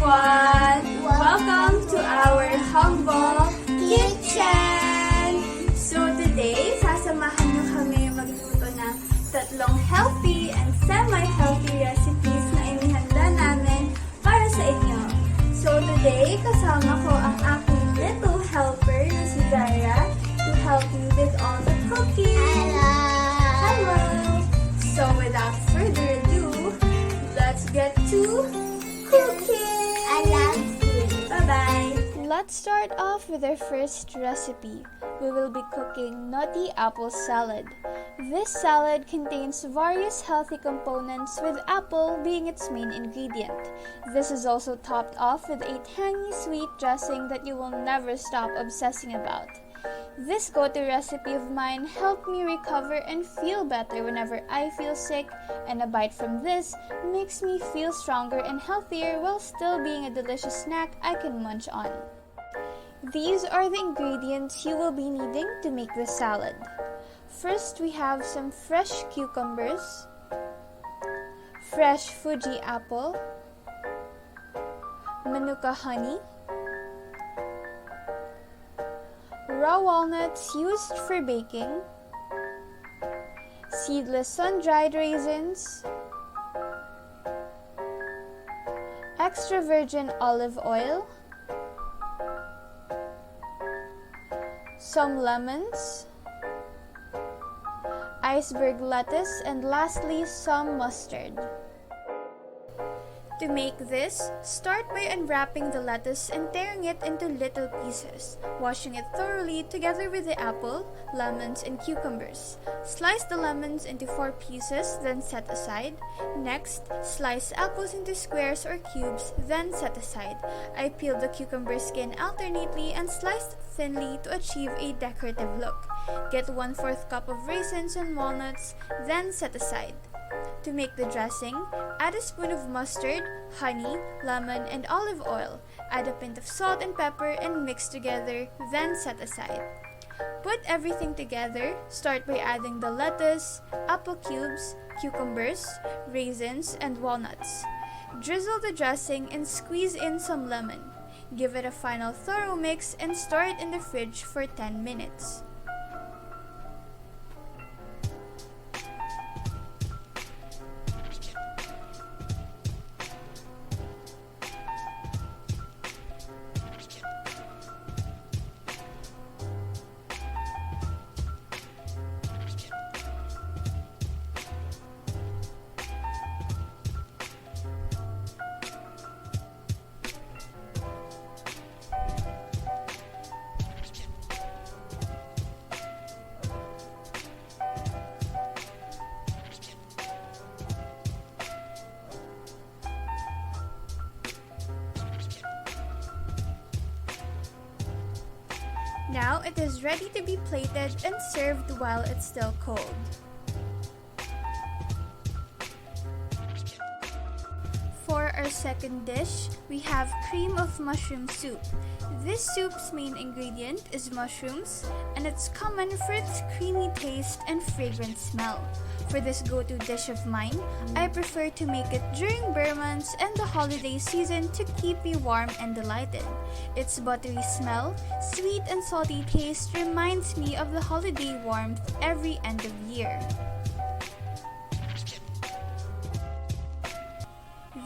everyone! Welcome to our humble kitchen! So today, sasamahan nyo kami magluto ng tatlong healthy and semi-healthy recipes na inihanda namin para sa inyo. So today, kasama ko ang aking little helper na si Zara to help you with all the cooking. Hello! So without further ado, let's get to cooking! I love food. Bye-bye! Let's start off with our first recipe. We will be cooking Nutty apple salad. This salad contains various healthy components with apple being its main ingredient. This is also topped off with a tangy sweet dressing that you will never stop obsessing about. This go-to recipe of mine helped me recover and feel better whenever I feel sick, and a bite from this makes me feel stronger and healthier while still being a delicious snack I can munch on. These are the ingredients you will be needing to make this salad. First, we have some fresh cucumbers, fresh Fuji apple, Manuka honey, raw walnuts used for baking, seedless sun-dried raisins, extra virgin olive oil, some lemons, iceberg lettuce, and lastly, some mustard. To make this, start by unwrapping the lettuce and tearing it into little pieces, washing it thoroughly together with the apple, lemons, and cucumbers. Slice the lemons into 4 pieces, then set aside. Next, slice apples into squares or cubes, then set aside. I peeled the cucumber skin alternately and sliced thinly to achieve a decorative look. Get 1/4 cup of raisins and walnuts, then set aside. To make the dressing, add a spoon of mustard, honey, lemon, and olive oil. Add a pinch of salt and pepper and mix together, then set aside. Put everything together. Start by adding the lettuce, apple cubes, cucumbers, raisins, and walnuts. Drizzle the dressing and squeeze in some lemon. Give it a final thorough mix and store it in the fridge for 10 minutes. Now it is ready to be plated and served while it's still cold. For our second dish, we have cream of mushroom soup. This soup's main ingredient is mushrooms, and it's common for its creamy taste and fragrant smell. For this go-to dish of mine, I prefer to make it during Burr months and the holiday season to keep me warm and delighted. Its buttery smell, sweet and salty taste reminds me of the holiday warmth every end of year.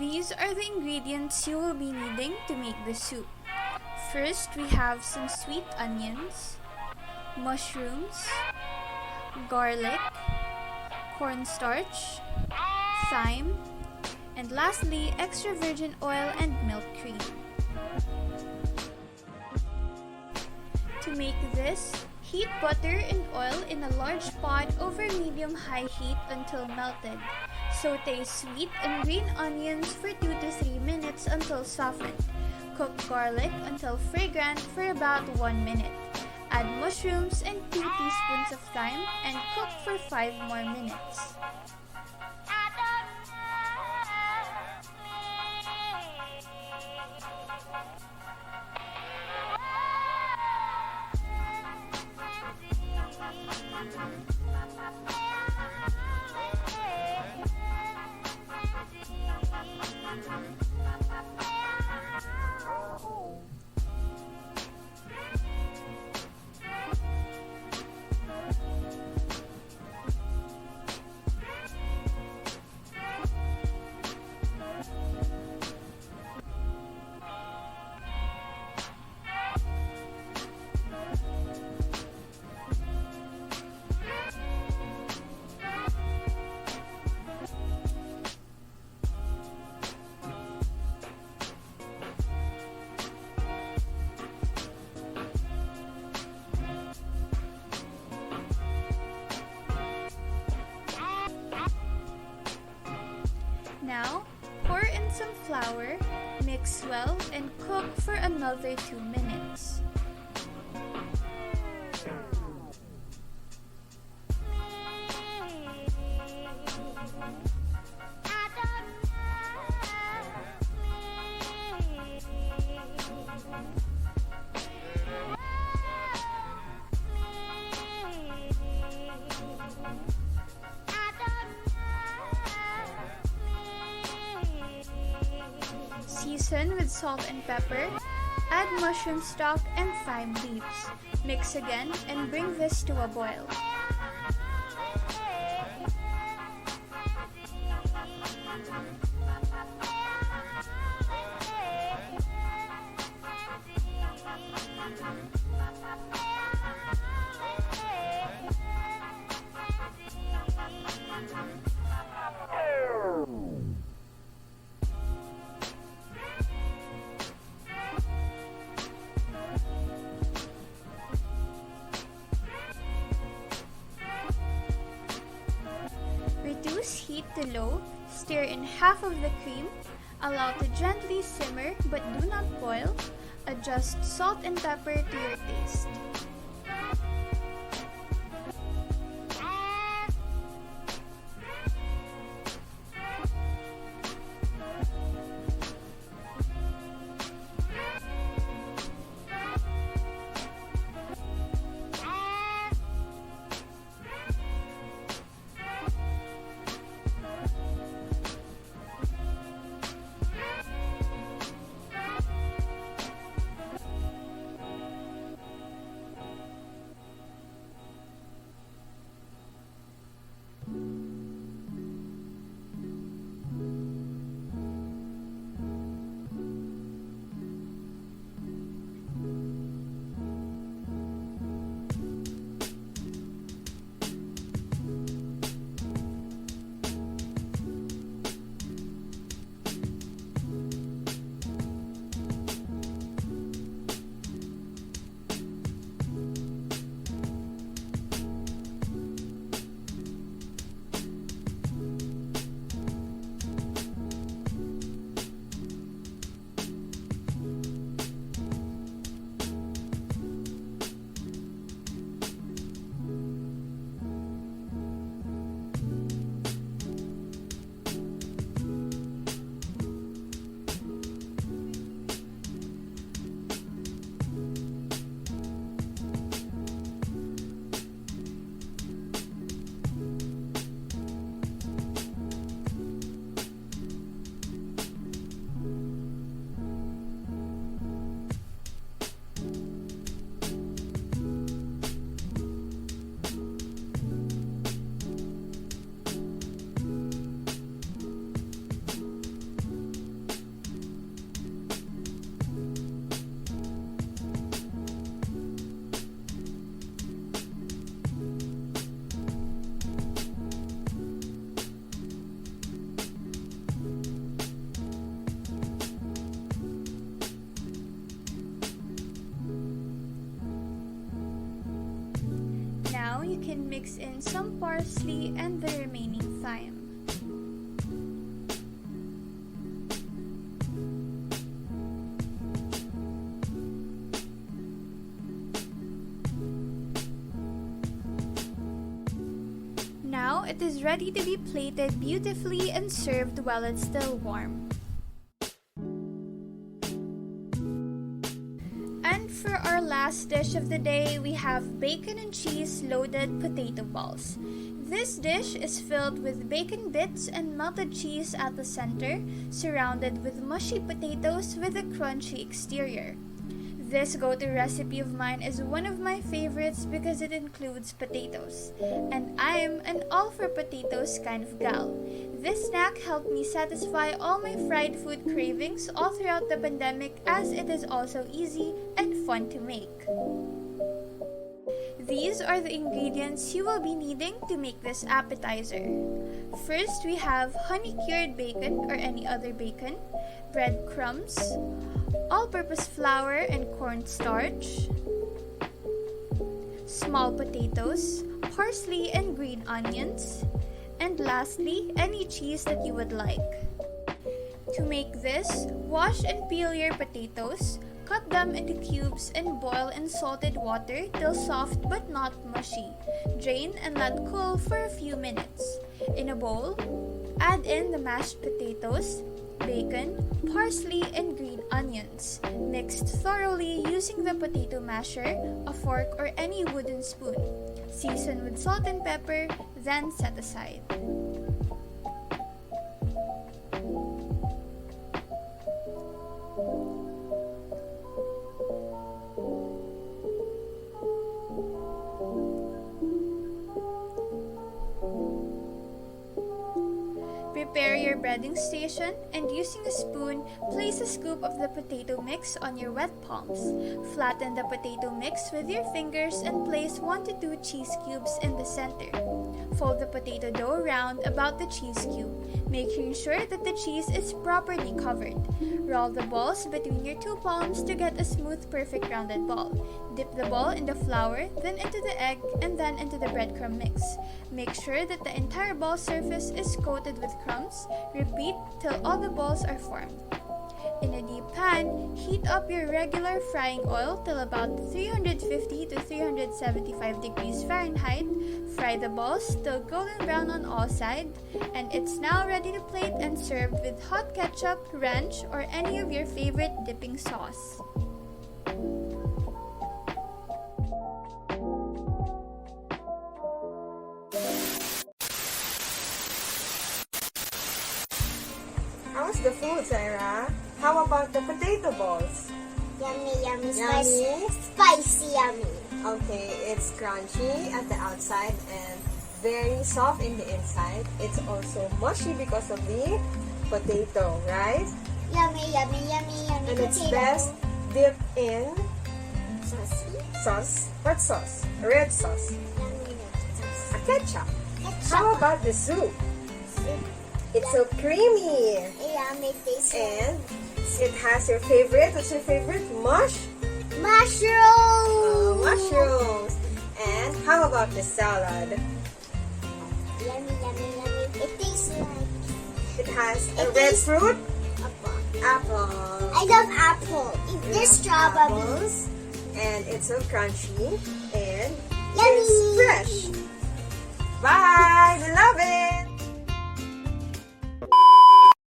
These are the ingredients you will be needing to make the soup. First, we have some sweet onions, mushrooms, garlic, cornstarch, thyme, and lastly, extra virgin oil and milk cream. To make this, heat butter and oil in a large pot over medium-high heat until melted. Sauté sweet and green onions for 2 to 3 minutes until softened. Cook garlic until fragrant for about 1 minute. Add mushrooms and 2 teaspoons of thyme and cook for 5 more minutes. flour, mix well, and cook for another 2 minutes. Season with salt and pepper, add mushroom stock and thyme leaves. Mix again and bring this to a boil. Reduce heat to low, stir in half of the cream, allow to gently simmer but do not boil, adjust salt and pepper to your taste. Now you can mix in some parsley and the remaining thyme. Now it is ready to be plated beautifully and served while it's still warm. And for our last dish of the day, we have bacon and cheese loaded potato balls. This dish is filled with bacon bits and melted cheese at the center, surrounded with mushy potatoes with a crunchy exterior. This go-to recipe of mine is one of my favorites because it includes potatoes, and I'm an all-for-potatoes kind of gal. This snack helped me satisfy all my fried food cravings all throughout the pandemic, as it is also easy and fun to make. These are the ingredients you will be needing to make this appetizer. First, we have honey-cured bacon or any other bacon, breadcrumbs, all-purpose flour and cornstarch, small potatoes, parsley and green onions, and lastly, any cheese that you would like. To make this, wash and peel your potatoes, cut them into cubes and boil in salted water till soft but not mushy. Drain and let cool for a few minutes. In a bowl, add in the mashed potatoes, bacon, parsley, and green onions. Mixed thoroughly using the potato masher, a fork, or any wooden spoon. Season with salt and pepper, then set aside. Prepare your breading station and using a spoon, place a scoop of the potato mix on your wet palms. Flatten the potato mix with your fingers and place 1 to 2 cheese cubes in the center. Fold the potato dough round about the cheese cube, making sure that the cheese is properly covered. Roll the balls between your 2 palms to get a smooth, perfect rounded ball. Dip the ball in the flour, then into the egg, and then into the breadcrumb mix. Make sure that the entire ball surface is coated with crumbs. Repeat till all the balls are formed. In a deep pan, heat up your regular frying oil till about 350 to 375 degrees Fahrenheit. Fry the balls till golden brown on all sides, and it's now ready to plate and serve with hot ketchup, ranch, or any of your favorite dipping sauce. How's the food, Sarah? How about the potato balls? Yummy, yummy, Yummy? spicy, yummy. Okay, it's crunchy at the outside and very soft in the inside. It's also mushy because of the potato, right? Yummy, yummy, yummy, yummy And potato. it's best dipped in Saucy. sauce. What sauce? Red sauce. Yummy, yummy sauce. A ketchup. Ketchup. How about the soup? It's so creamy. Yummy taste. And it has your favorite. What's your favorite? Mushrooms. Mushrooms. And how about the salad? Yummy, yummy, yummy. It tastes like It has a It red tastes- fruit, apple. apple. I love apple. There's strawberry. Apples, and it's so crunchy and Yummy. it's fresh. Bye. We love it.